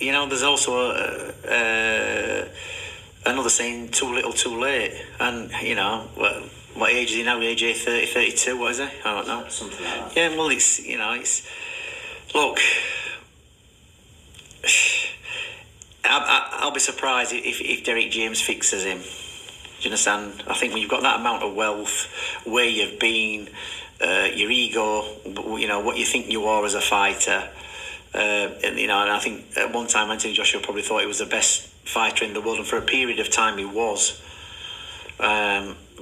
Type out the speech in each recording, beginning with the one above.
there's also another saying, too little, too late. And, what age is he now? Age 30, 32, what is he? I don't know. Something like that. Yeah, well, look, I'll be surprised if Derek James fixes him. Do you understand? I think when you've got that amount of wealth, where you've been, your ego, what you think you are as a fighter, and I think at one time Anthony Joshua probably thought he was the best fighter in the world, and for a period of time he was.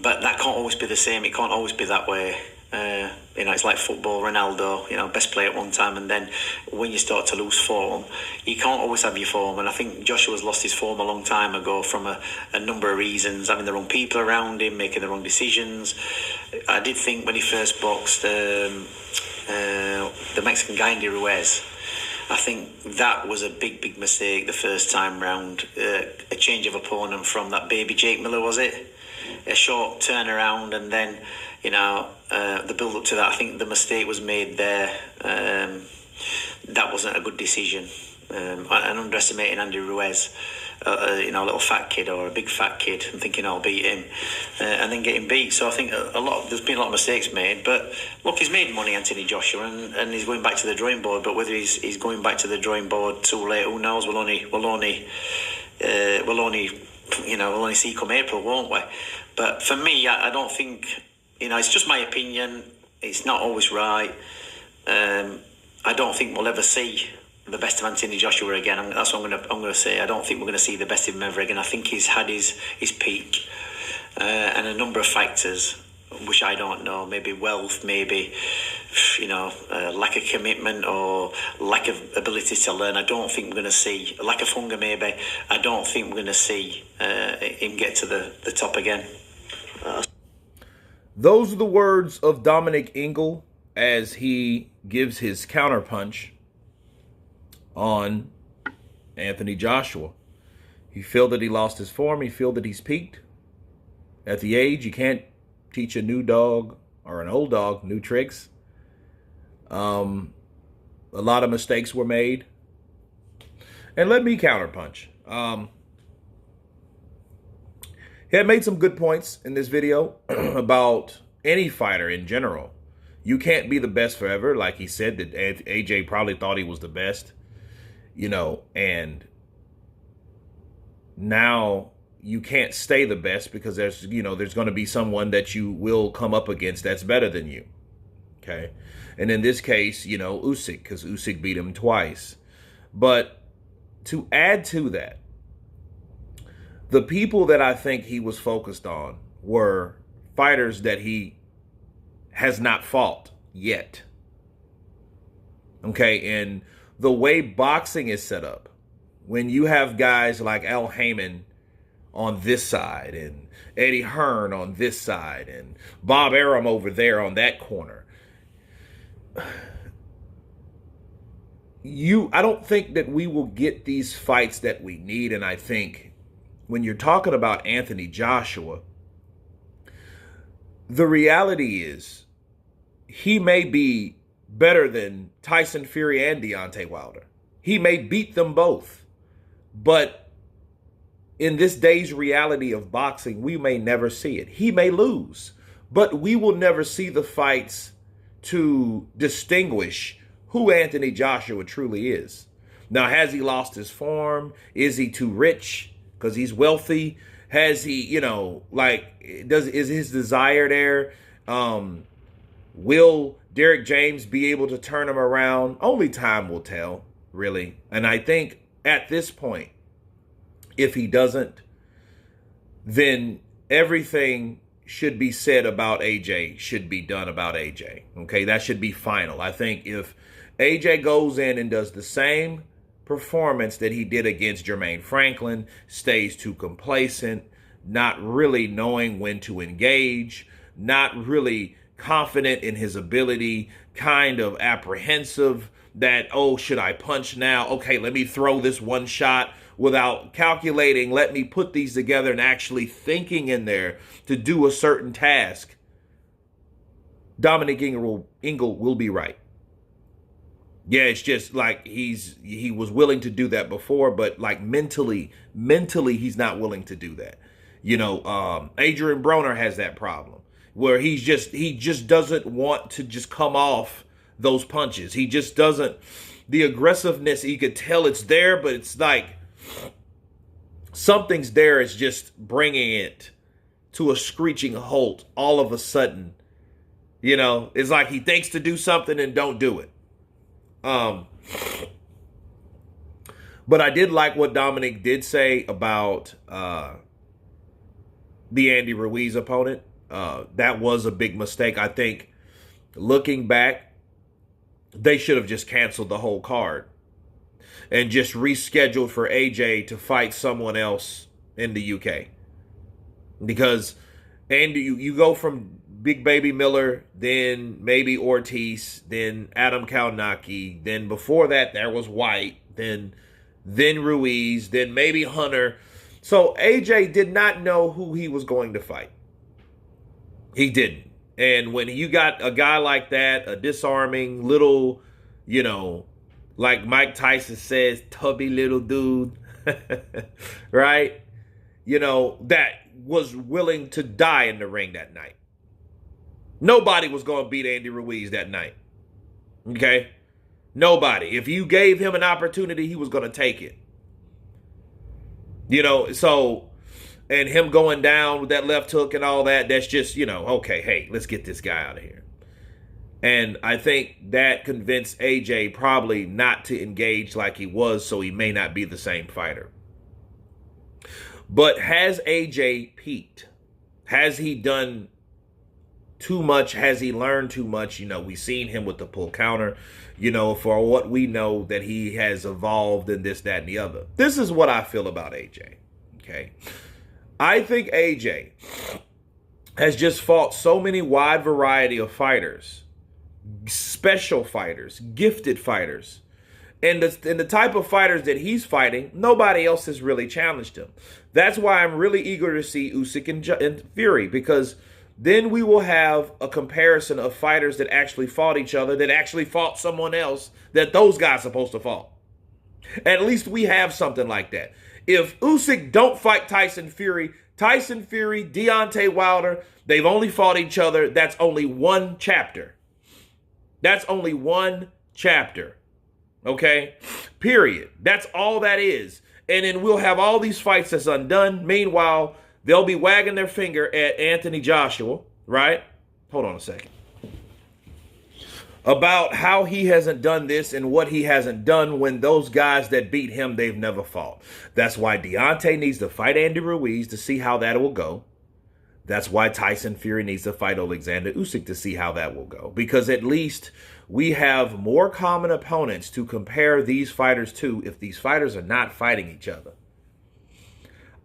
But that can't always be the same. It can't always be that way. It's like football, Ronaldo, best player at one time, and then when you start to lose form, you can't always have your form. And I think Joshua's lost his form a long time ago from a number of reasons, having the wrong people around him, making the wrong decisions. I did think when he first boxed the Mexican guy, Andy Ruiz, I think that was a big mistake the first time round. A change of opponent from that baby Jake Miller, was it? A short turnaround, and then the build up to that. I think the mistake was made there. That wasn't a good decision. And underestimating Andy Ruiz, a little fat kid or a big fat kid, and thinking I'll beat him, and then getting beat. So I think there's been a lot of mistakes made. But look, he's made money, Anthony Joshua, and he's going back to the drawing board. But whether he's going back to the drawing board too late, who knows? We'll only see come April, won't we? But for me, I don't think, it's just my opinion. It's not always right. I don't think we'll ever see the best of Anthony Joshua again. That's what I'm going to say. I don't think we're going to see the best of him ever again. I think he's had his peak, and a number of factors, which I don't know. Maybe wealth, maybe lack of commitment or lack of ability to learn. I don't think we're going to see lack of hunger. Maybe I don't think we're going to see him get to the top again. Those are the words of Dominic Ingle as he gives his counterpunch on Anthony Joshua. He feel that he lost his form. He feel that he's peaked. At the age, you can't teach a new dog or an old dog new tricks. A lot of mistakes were made. And let me counterpunch. He had made some good points in this video about any fighter in general. You can't be the best forever. Like he said, that AJ probably thought he was the best, and now you can't stay the best because there's going to be someone that you will come up against that's better than you. Okay. And in this case, Usyk, because Usyk beat him twice. But to add to that, the people that I think he was focused on were fighters that he has not fought yet. Okay, and the way boxing is set up, when you have guys like Al Heyman on this side and Eddie Hearn on this side and Bob Arum over there on that corner, I don't think that we will get these fights that we need. And I think when you're talking about Anthony Joshua, the reality is he may be better than Tyson Fury and Deontay Wilder. He may beat them both. But in this day's reality of boxing, we may never see it. He may lose, but we will never see the fights to distinguish who Anthony Joshua truly is. Now, has he lost his form? Is he too rich because he's wealthy? Has he, is his desire there? Will Derek James be able to turn him around? Only time will tell, really. And I think at this point, if he doesn't, then everything should be said about AJ should be done about AJ. Okay, that should be final. I think if AJ goes in and does the same performance that he did against Jermaine Franklin, stays too complacent, not really knowing when to engage, not really confident in his ability, kind of apprehensive that, oh, should I punch now? Okay, let me throw this one shot without calculating. Let me put these together and actually thinking in there to do a certain task. Dominic Ingle will be right. Yeah, it's just like he was willing to do that before, but like mentally he's not willing to do that. Adrian Broner has that problem where he just doesn't want to just come off those punches. He just doesn't. The aggressiveness, you could tell it's there, but it's like something's there. It's just bringing it to a screeching halt all of a sudden. It's like he thinks to do something and don't do it. But I did like what Dominic did say about the Andy Ruiz opponent. That was a big mistake. I think looking back, they should have just canceled the whole card and just rescheduled for AJ to fight someone else in the UK. Because Andy, you go from Big Baby Miller, then maybe Ortiz, then Adam Kalnaki, then before that there was White, then Ruiz, then maybe Hunter. So AJ did not know who he was going to fight. He didn't. And when you got a guy like that, a disarming little, like Mike Tyson says, tubby little dude, right? That was willing to die in the ring that night. Nobody was going to beat Andy Ruiz that night. Okay? Nobody. If you gave him an opportunity, he was going to take it. And him going down with that left hook and all that, that's just, okay, hey, let's get this guy out of here. And I think that convinced AJ probably not to engage like he was, so he may not be the same fighter. But has AJ peaked? Has he done too much? Has he learned too much? We've seen him with the pull counter, for what we know that he has evolved in this, that, and the other. This is what I feel about AJ. Okay. I think AJ has just fought so many wide variety of fighters, special fighters, gifted fighters. And the type of fighters that he's fighting, nobody else has really challenged him. That's why I'm really eager to see Usyk and Fury, because then we will have a comparison of fighters that actually fought each other, that actually fought someone else that those guys are supposed to fight. At least we have something like that. If Usyk don't fight Tyson Fury, Deontay Wilder, they've only fought each other. That's only one chapter. That's only one chapter. Okay? Period. That's all that is. And then we'll have all these fights that's undone. Meanwhile, they'll be wagging their finger at Anthony Joshua, right? Hold on a second. About how he hasn't done this and what he hasn't done when those guys that beat him, they've never fought. That's why Deontay needs to fight Andy Ruiz to see how that will go. That's why Tyson Fury needs to fight Alexander Usyk to see how that will go. Because at least we have more common opponents to compare these fighters to if these fighters are not fighting each other.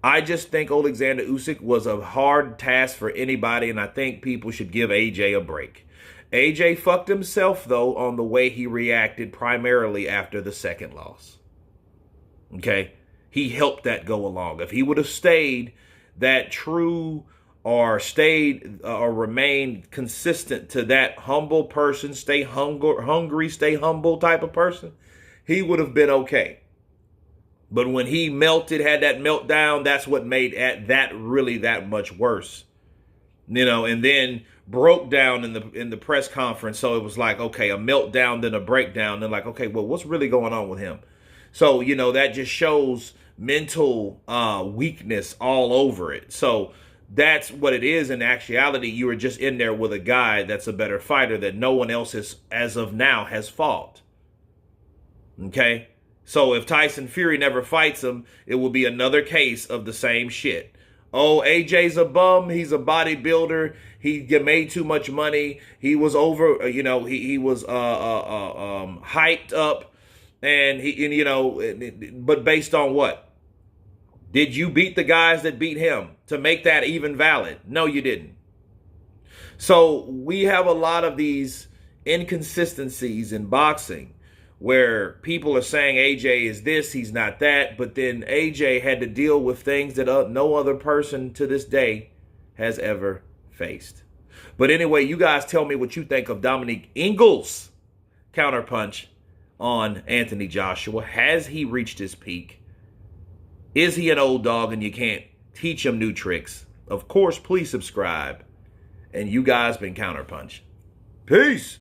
I just think Alexander Usyk was a hard task for anybody, and I think people should give AJ a break. AJ fucked himself, though, on the way he reacted primarily after the second loss. Okay? He helped that go along. If he would have stayed that true or stayed or remained consistent to that humble person, stay hungry, stay humble type of person, he would have been okay. But when he melted, had that meltdown, that's what made that really that much worse. And then broke down in the press conference. So it was like, okay, a meltdown, then a breakdown. Then like, okay, well, what's really going on with him? So, that just shows mental weakness all over it. So that's what it is. In actuality, you were just in there with a guy that's a better fighter that no one else is, as of now, has fought. Okay? So if Tyson Fury never fights him, it will be another case of the same shit. Oh, AJ's a bum. He's a bodybuilder. He made too much money. He was over, he was hyped up. But based on what? Did you beat the guys that beat him to make that even valid? No, you didn't. So we have a lot of these inconsistencies in boxing where people are saying AJ is this, he's not that, but then AJ had to deal with things that no other person to this day has ever faced. But anyway, you guys tell me what you think of Dominic Ingle's counterpunch on Anthony Joshua. Has he reached his peak? Is he an old dog and you can't teach him new tricks? Of course, please subscribe. And you guys been Counterpunch. Peace.